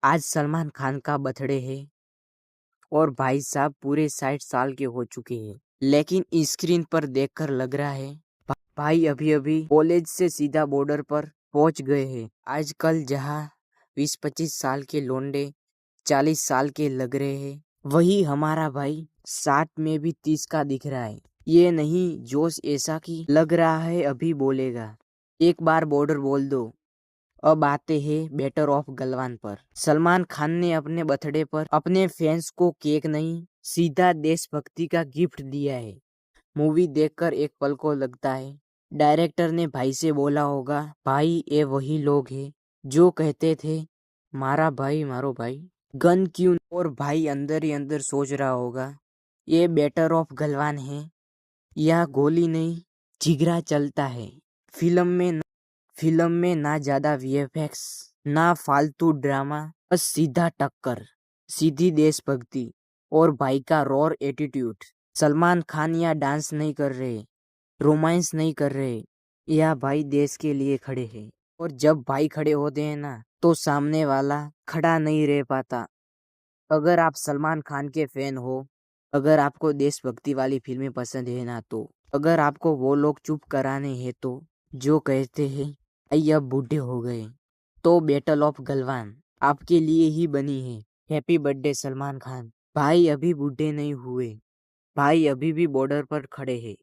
आज सलमान खान का बर्थडे है और भाई साहब पूरे 60 साल के हो चुके हैं, लेकिन स्क्रीन पर देखकर लग रहा है भाई अभी अभी कॉलेज से सीधा बॉर्डर पर पहुंच गए हैं। आजकल जहां 20-25 साल के लोंडे 40 साल के लग रहे हैं, वही हमारा भाई 60 में भी 30 का दिख रहा है। ये नहीं जोश ऐसा कि लग रहा है अभी बोलेगा। एक बार बॉर्डर बोल दो। अब आते हैं बेटर ऑफ गलवान पर। सलमान खान ने अपने बर्थडे पर अपने फैंस को केक नहीं, सीधा देशभक्ति का गिफ्ट दिया है। मूवी देखकर एक पल को लगता है डायरेक्टर ने भाई से बोला होगा, भाई ये वही लोग हैं जो कहते थे मारा भाई मारो भाई, गन क्यों। और भाई अंदर ही अंदर सोच रहा होगा, ये बेटर ऑफ गलवान है या गोली नहीं जिगरा चलता है। फिल्म में ना ज्यादा वीएफएक्स, ना फालतू ड्रामा, बस सीधा टक्कर, सीधी देशभक्ति और भाई का रॉर एटीट्यूड। सलमान खान या डांस नहीं कर रहे, रोमांस नहीं कर रहे, या भाई देश के लिए खड़े हैं। और जब भाई खड़े होते हैं ना, तो सामने वाला खड़ा नहीं रह पाता। अगर आप सलमान खान के फैन हो, अगर आपको देशभक्ति वाली फिल्में पसंद है ना, तो अगर आपको वो लोग चुप कराने हैं तो जो कहते हैं भाई अब बूढ़े हो गए, तो बैटल ऑफ गलवान आपके लिए ही बनी है। Happy birthday Salman Khan. भाई अभी बूढ़े नहीं हुए, भाई अभी भी बॉर्डर पर खड़े हैं।